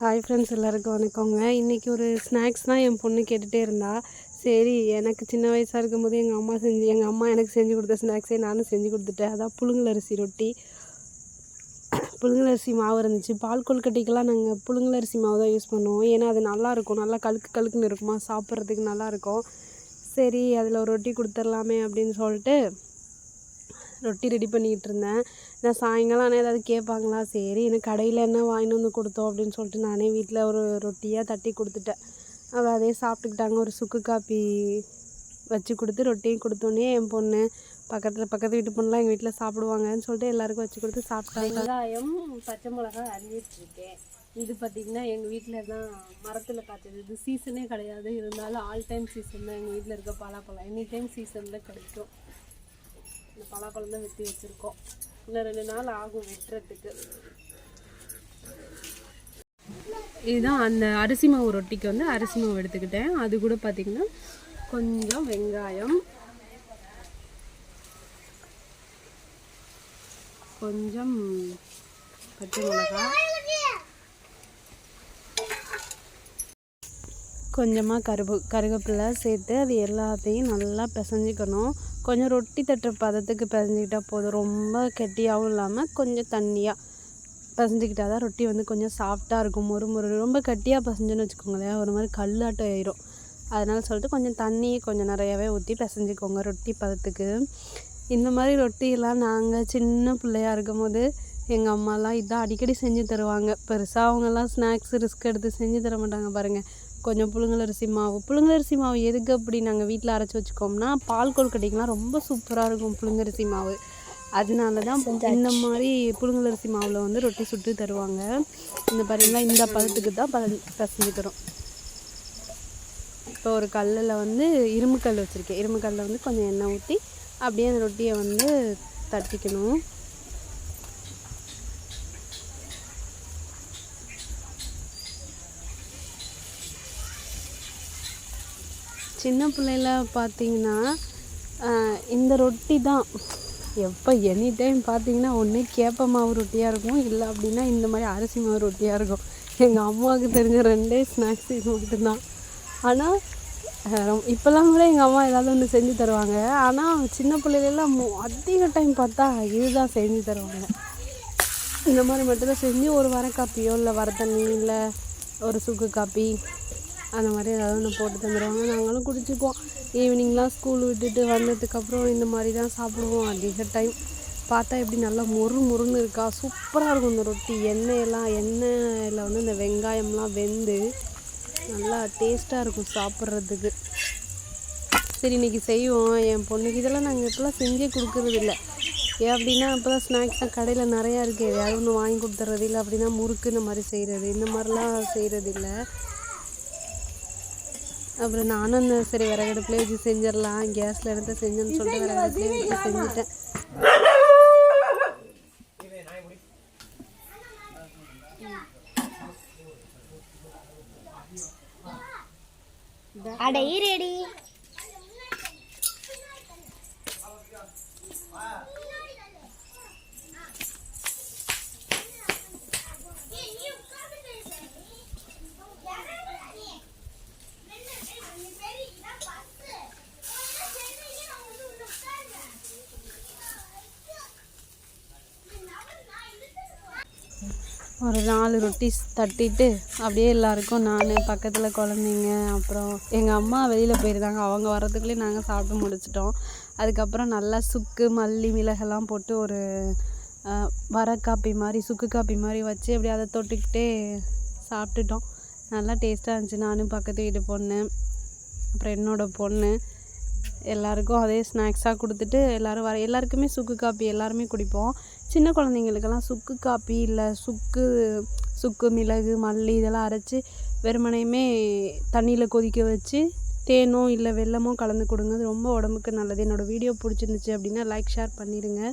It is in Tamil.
ஹாய் ஃப்ரெண்ட்ஸ், எல்லாருக்கும் வணக்கங்க. இன்றைக்கி ஒரு ஸ்நாக்ஸ் தான் என் பொண்ணு கேட்டுகிட்டே இருந்தா. சரி, எனக்கு சின்ன வயசாக இருக்கும்போது எங்கள் அம்மா எனக்கு செஞ்சு கொடுத்த ஸ்நாக்ஸே நானும் செஞ்சு கொடுத்துட்டேன். அதான் புழுங்கலரிசி ரொட்டி. புழுங்கலரிசி மாவு இருந்துச்சு. பால் கொழுக்கட்டைக்கெல்லாம் நாங்கள் புழுங்கலரிசி மாவு தான் யூஸ் பண்ணுவோம். ஏன்னா அது நல்லாயிருக்கும், நல்லா கழுக்குன்னு இருக்குமா, சாப்பிட்றதுக்கு நல்லாயிருக்கும். சரி, அதில் ஒரு ரொட்டி கொடுத்துர்லாமே அப்படின்னு சொல்லிட்டு ரொட்டி ரெடி பண்ணிக்கிட்டு இருந்தேன். நான் சாயங்காலம் ஆனால் ஏதாவது கேட்பாங்களா, சரி எனக்கு கடையில் என்ன வாங்கிட்டு வந்து கொடுத்தோம் அப்படின்னு சொல்லிட்டு நானே வீட்டில் ஒரு ரொட்டியாக தட்டி கொடுத்துட்டேன். அப்புறம் அதே சாப்பிட்டுக்கிட்டாங்க. ஒரு சுக்கு காப்பி வச்சு கொடுத்து ரொட்டியும் கொடுத்தோன்னே என் பொண்ணு பக்கத்து வீட்டு பொண்ணுலாம் எங்கள் வீட்டில் சாப்பிடுவாங்கன்னு சொல்லிட்டு எல்லாருக்கும் வச்சு கொடுத்து சாப்பிட்டாங்க. வெங்காயம், பச்சை மிளகா அரிஞ்சிட்ருக்கேன். இது பார்த்திங்கன்னா எங்கள் வீட்டில் தான் மரத்தில் காய்ச்சது. இது சீசனே கிடையாது, இருந்தாலும் ஆல் டைம் சீசன் தான். எங்கள் வீட்டில் இருக்க பலாப்பழம் எனி டைம் சீசனில் கிடைக்கும். இந்த பலாப்பழம் தான் வெட்டி வச்சுருக்கோம். இன்னும் 2 நாள் ஆகும் வெட்டுறதுக்கு. இதுதான் அந்த அரிசி மாவு ரொட்டிக்கு வந்து அரிசி மாவு எடுத்துக்கிட்டேன். அது கூட பார்த்திங்கன்னா கொஞ்சம் வெங்காயம், கொஞ்சம் பச்சை மிளகாய், கொஞ்சமாக கருவேப்பிலை சேர்த்து அது எல்லாத்தையும் நல்லா பிசைஞ்சிக்கணும். கொஞ்சம் ரொட்டி தட்டுற பதத்துக்கு பிசைஞ்சிக்கிட்டால் போதும். ரொம்ப கெட்டியாகவும் இல்லாமல் கொஞ்சம் தண்ணியாக பிசைஞ்சிக்கிட்டா தான் ரொட்டி வந்து கொஞ்சம் சாஃப்டாக இருக்கும், மொறு. ரொம்ப கட்டியாக பிசைஞ்சுன்னு வச்சுக்கோங்களேன், ஒரு மாதிரி கல்லாட்டம் ஆயிரும். அதனால் சொல்லிட்டு கொஞ்சம் தண்ணி கொஞ்சம் நிறையாவே ஊற்றி பிசைஞ்சிக்கோங்க ரொட்டி பதத்துக்கு. இந்த மாதிரி ரொட்டியெல்லாம் நாங்கள் சின்ன பிள்ளையாக இருக்கும் போது எங்கள் அம்மாலாம் இதான் அடிக்கடி செஞ்சு தருவாங்க. பெருசாக அவங்கெல்லாம் ஸ்நாக்ஸ் ரிஸ்க் எடுத்து செஞ்சு தர மாட்டாங்க பாருங்கள். கொஞ்சம் புழுங்கலரிசி மாவு எதுக்கு அப்படி நாங்கள் வீட்டில் அரைச்சி வச்சுக்கோம்னா, பால் கொழுக்கட்டைக்கெலாம் ரொம்ப சூப்பராக இருக்கும் புழுங்கரிசி மாவு. அதனால தான் இந்த மாதிரி புழுங்கலரிசி மாவில் வந்து ரொட்டி சுட்டு தருவாங்க. இந்த பாருங்களா, இந்த பதத்துக்கு தான் பிசைஞ்சுக்கிறோம். இப்போ ஒரு கல்லில் வந்து இரும்பு கல் வச்சுருக்கேன். இரும்பு கல்லில் வந்து கொஞ்சம் எண்ணெய் ஊற்றி அப்படியே அந்த ரொட்டியை வந்து தட்டிக்கணும். சின்ன பிள்ளையில பார்த்திங்கன்னா இந்த ரொட்டி தான் எப்போ எனி டைம் பார்த்திங்கன்னா ஒன்று கேப்ப மாவு ரொட்டியாக இருக்கும், இல்லை அப்படின்னா இந்த மாதிரி அரிசி மாவு ரொட்டியாக இருக்கும். எங்கள் அம்மாவுக்கு தெரிஞ்ச 2 ஸ்நாக்ஸ் இது மட்டும்தான். ஆனால் இப்போல்லாம் கூட எங்கள் அம்மா ஏதாவது ஒன்று செஞ்சு தருவாங்க. ஆனால் சின்ன பிள்ளைலாம் அதிக டைம் பார்த்தா இதுதான் செஞ்சு தருவாங்க. இந்த மாதிரி மட்டும்தான் செஞ்சு ஒரு வர காப்பியோ இல்லை வர தண்ணி இல்லை ஒரு சுக்கு காப்பி அந்த மாதிரி ஏதாவது ஒன்று போட்டு தந்துடுவாங்க. நாங்களும் குடிச்சிக்குவோம். ஈவினிங்லாம் ஸ்கூல் விட்டுட்டு வந்ததுக்கப்புறம் இந்த மாதிரி தான் சாப்பிடுவோம். அதிக டைம் பார்த்தா எப்படி நல்லா மொறுன்னு இருக்கா, சூப்பராக இருக்கும் இந்த ரொட்டி. எண்ணெயில் வந்து இந்த வெங்காயம்லாம் வெந்து நல்லா டேஸ்ட்டாக இருக்கும் சாப்பிட்றதுக்கு. சரி, இன்றைக்கி செய்வோம். என் பொண்ணுக்கு இதெல்லாம் நாங்கள் இப்போலாம் செஞ்சே கொடுக்குறதில்ல. ஏன் அப்படின்னா இப்போ தான் ஸ்நாக்ஸ்லாம் கடையில் நிறையா இருக்குது, எதாவது ஒன்று வாங்கி கொடுத்துறது, இல்லை அப்படின்னா முறுக்கு இந்த மாதிரி செய்கிறது, இந்த மாதிரிலாம் செய்கிறதில்ல. அப்புறம் நானும் சரி விறகடுப்புலேயே வச்சு செஞ்சிடலாம், கேஸில் எடுத்து செஞ்சேன்னு சொல்லிட்டு விறகடுப்புலேயே வச்சு செஞ்சுட்டேன். ரெடி. ஒரு 4 ரொட்டி தட்டிட்டு அப்படியே எல்லாருக்கும் நான், பக்கத்தில் குழந்தைங்க, அப்புறம் எங்கள் அம்மா வெளியில் போயிருந்தாங்க. அவங்க வரதுக்குள்ளேயே நாங்கள் சாப்பிட்டு முடிச்சிட்டோம். அதுக்கப்புறம் நல்லா சுக்கு, மல்லி, மிளகெல்லாம் போட்டு ஒரு வர காப்பி மாதிரி, சுக்கு காப்பி மாதிரி வச்சு அப்படியே அதை தொட்டுக்கிட்டே சாப்பிட்டுட்டோம். நல்லா டேஸ்ட்டாக இருந்துச்சு. நானும் பக்கத்து வீட்டு பொண்ணு, அப்புறம் என்னோடய பொண்ணு எல்லாருக்கும் அதே ஸ்நாக்ஸாக கொடுத்துட்டு எல்லாருக்குமே சுக்கு காப்பி எல்லாருமே குடிப்போம். சின்ன குழந்தைங்களுக்கெல்லாம் சுக்கு காப்பி இல்லை சுக்கு, மிளகு, மல்லி இதெல்லாம் அரைச்சி வெறுமனையுமே தண்ணியில் கொதிக்க வச்சு தேனோ இல்லை வெல்லமோ கலந்து கொடுங்க. அது ரொம்ப உடம்புக்கு நல்லது. என்னோடய வீடியோ பிடிச்சிருந்துச்சு அப்படின்னா லைக், ஷேர் பண்ணிடுங்க.